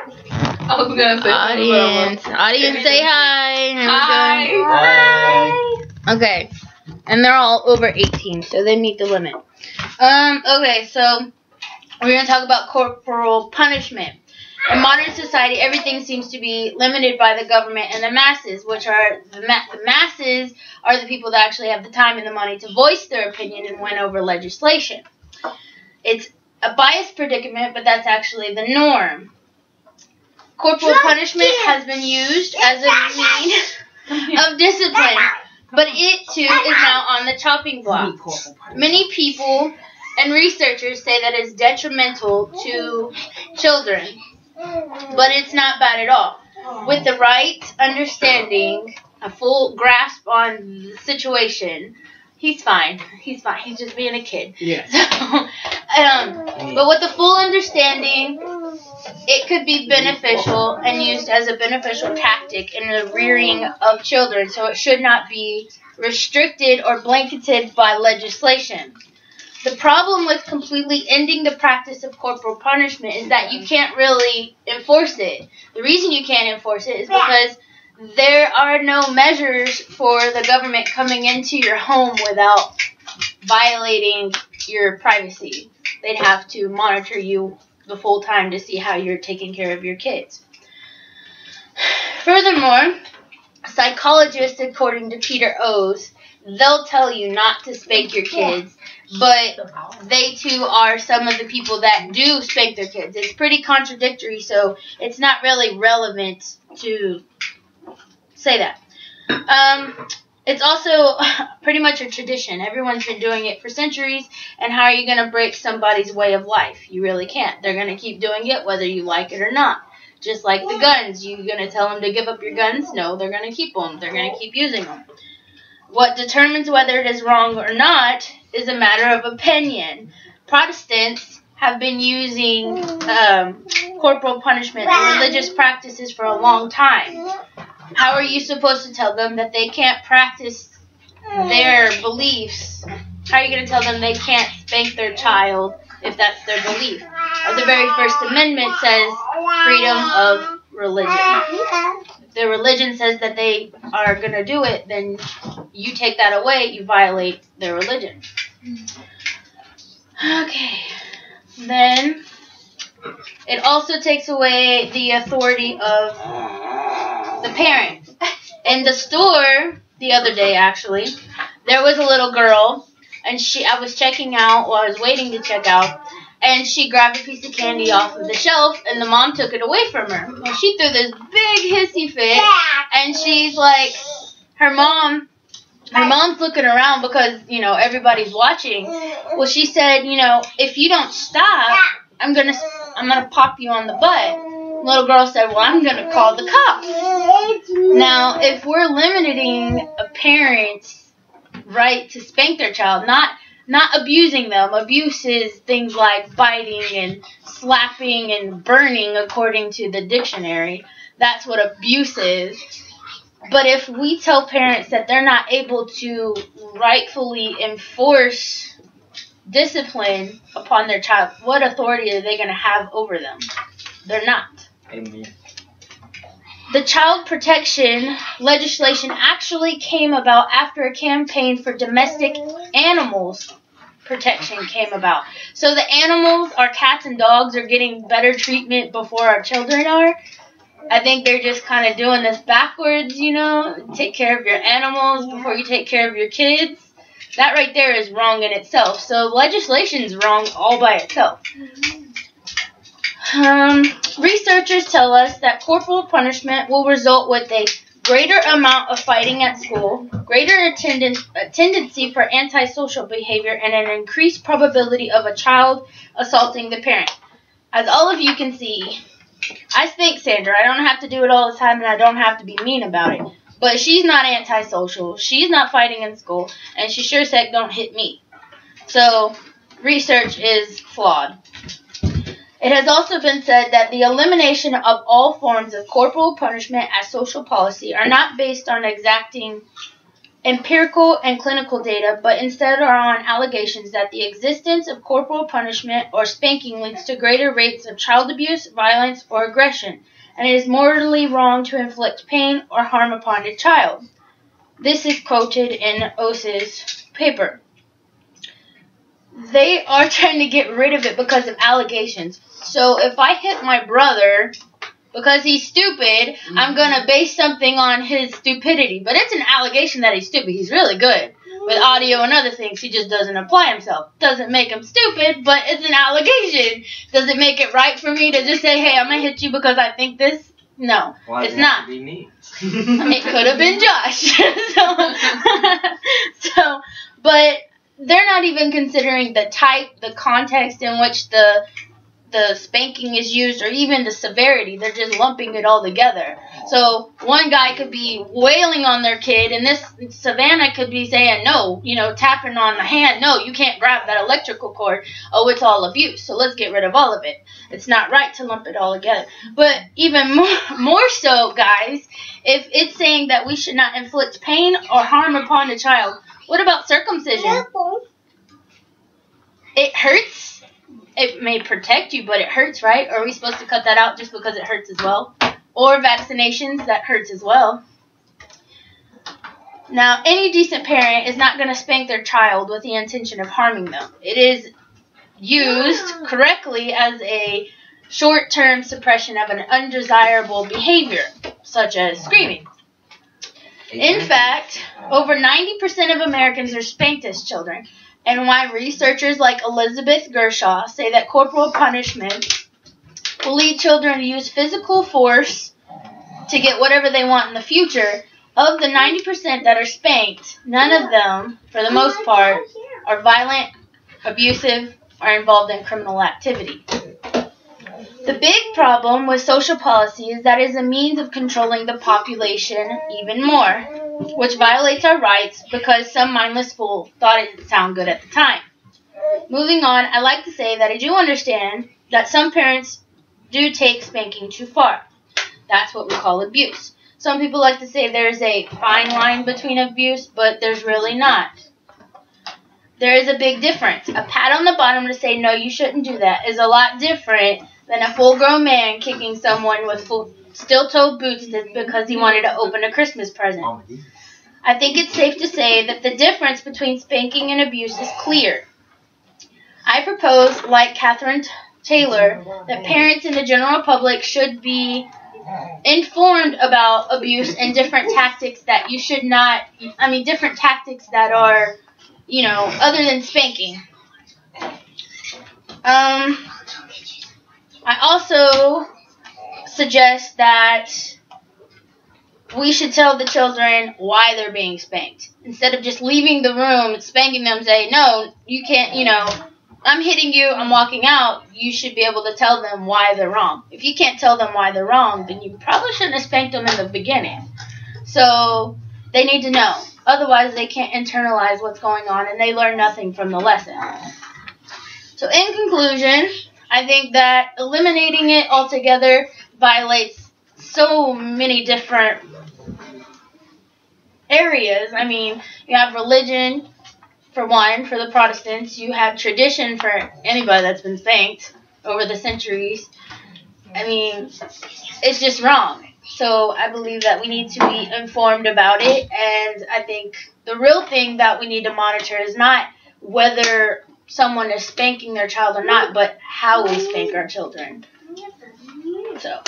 I was gonna say Audience. Audience, say hi. Here we go. Hi. Okay. And they're all over 18, so they meet the limit. Okay, so we're going to talk about corporal punishment. In modern society, everything seems to be limited by the government and the masses, which are the masses are the people that actually have the time and the money to voice their opinion and win over legislation. It's a biased predicament, but that's actually the norm. Corporal punishment has been used as a means of discipline, but it too is now on the chopping block. Many people and researchers say that it's detrimental to children, but it's not bad at all. With the right understanding, a full grasp on the situation, he's fine. He's fine. He's just being a kid. Yeah. But with the full understanding, it could be beneficial and used as a beneficial tactic in the rearing of children, so it should not be restricted or blanketed by legislation. The problem with completely ending the practice of corporal punishment is that you can't really enforce it. The reason you can't enforce it is because there are no measures for the government coming into your home without violating your privacy. They'd have to monitor you the full time to see how you're taking care of your kids. Furthermore, psychologists, according to Peter O's, they'll tell you not to spank your kids, but they too are some of the people that do spank their kids. It's pretty contradictory, so it's not really relevant to say that. It's also pretty much a tradition. Everyone's been doing it for centuries, and how are you going to break somebody's way of life? You really can't. They're going to keep doing it whether you like it or not. Just like the guns. You going to tell them to give up your guns? No, they're going to keep them. They're going to keep using them. What determines whether it is wrong or not is a matter of opinion. Protestants have been using corporal punishment in religious practices for a long time. How are you supposed to tell them that they can't practice their beliefs? How are you going to tell them they can't spank their child if that's their belief? The very First Amendment says freedom of religion. If their religion says that they are going to do it, then you take that away, you violate their religion. Okay. Then it also takes away the authority of the parent. In the store the other day, actually, there was a little girl, and I was checking out, or I was waiting to check out, and she grabbed a piece of candy off of the shelf, and the mom took it away from her. Well, she threw this big hissy fit, and she's like, her mom's looking around because, everybody's watching. Well, she said, if you don't stop, I'm gonna pop you on the butt. Little girl said, well, I'm going to call the cops. Now, if we're limiting a parent's right to spank their child, not abusing them. Abuse is things like biting and slapping and burning, according to the dictionary. That's what abuse is. But if we tell parents that they're not able to rightfully enforce discipline upon their child, what authority are they going to have over them? They're not. Amen. The child protection legislation actually came about after a campaign for domestic animals protection came about. So the animals, our cats and dogs, are getting better treatment before our children are. I think they're just kind of doing this backwards, Take care of your animals before you take care of your kids. That right there is wrong in itself. So legislation's wrong all by itself. Researchers tell us that corporal punishment will result with a greater amount of fighting at school, greater tendency for antisocial behavior, and an increased probability of a child assaulting the parent. As all of you can see, I spank Sandra. I don't have to do it all the time, and I don't have to be mean about it. But she's not antisocial. She's not fighting in school, and she sure as heck don't hit me. So research is flawed. It has also been said that the elimination of all forms of corporal punishment as social policy are not based on exacting empirical and clinical data, but instead are on allegations that the existence of corporal punishment or spanking leads to greater rates of child abuse, violence, or aggression, and it is morally wrong to inflict pain or harm upon a child. This is quoted in Ose's paper. They are trying to get rid of it because of allegations. So if I hit my brother because he's stupid, I'm going to base something on his stupidity. But it's an allegation that he's stupid. He's really good with audio and other things. He just doesn't apply himself. Doesn't make him stupid, but it's an allegation. Does it make it right for me to just say, hey, I'm going to hit you because I think this? No, it's not. Be me? It could have been Josh. But they're not even considering the type, the context in which the spanking is used, or even the severity. They're just lumping it all together. So one guy could be wailing on their kid, and this Savannah could be saying, no, tapping on the hand, no, you can't grab that electrical cord. Oh, it's all abuse, so let's get rid of all of it. It's not right to lump it all together. But even more so, guys, if it's saying that we should not inflict pain or harm upon a child, what about circumcision? It hurts. It may protect you, but it hurts, right? Or are we supposed to cut that out just because it hurts as well? Or vaccinations, that hurts as well. Now, any decent parent is not going to spank their child with the intention of harming them. It is used correctly as a short-term suppression of an undesirable behavior, such as screaming. In fact, over 90% of Americans are spanked as children. And why researchers like Elizabeth Gershaw say that corporal punishment will lead children to use physical force to get whatever they want in the future, of the 90% that are spanked, none of them, for the most part, are violent, abusive, or involved in criminal activity. The big problem with social policy is that it is a means of controlling the population even more, which violates our rights because some mindless fool thought it would sound good at the time. Moving on, I like to say that I do understand that some parents do take spanking too far. That's what we call abuse. Some people like to say there's a fine line between abuse, but there's really not. There is a big difference. A pat on the bottom to say, no, you shouldn't do that, is a lot different than a full-grown man kicking someone with steel-toed boots because he wanted to open a Christmas present. I think it's safe to say that the difference between spanking and abuse is clear. I propose, like Catherine Taylor, that parents and the general public should be informed about abuse and different tactics that you should not, different tactics that are, other than spanking. I also suggest that we should tell the children why they're being spanked. Instead of just leaving the room, spanking them, say, no, you can't, I'm hitting you, I'm walking out, you should be able to tell them why they're wrong. If you can't tell them why they're wrong, then you probably shouldn't have spanked them in the beginning. So they need to know. Otherwise, they can't internalize what's going on, and they learn nothing from the lesson. So in conclusion, I think that eliminating it altogether violates so many different areas. You have religion, for one, for the Protestants. You have tradition for anybody that's been spanked over the centuries. It's just wrong. So I believe that we need to be informed about it, and I think the real thing that we need to monitor is not whether someone is spanking their child or not, but how we spank our children. So,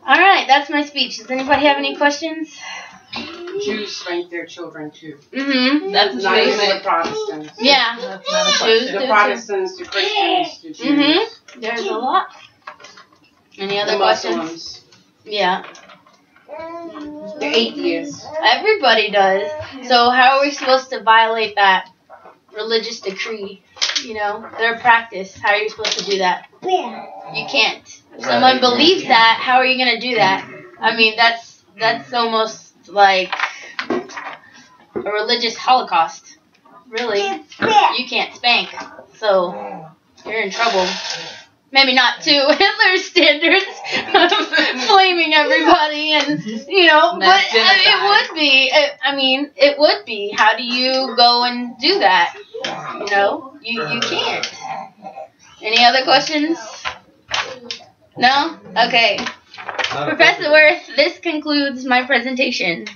all right, that's my speech. Does anybody have any questions? Jews spank their children too. Mm-hmm. That's not even the Protestants. Yeah. That's not a Jews question. The Protestants, the Christians, the Jews. Mm-hmm. There's a lot. Any other The questions? Muslims. Yeah. The atheists. Everybody does. So how are we supposed to violate that religious decree? Their practice. How are you supposed to do that? You can't. If someone believes that, how are you going to do that? That's almost like a religious holocaust. Really. You can't spank. So you're in trouble. Maybe not to Hitler's standards of flaming spanking everybody and, you know, but it would be. It would be. How do you go and do that? You know, you can't. Any other questions? No? Okay. Professor Worth, this concludes my presentation.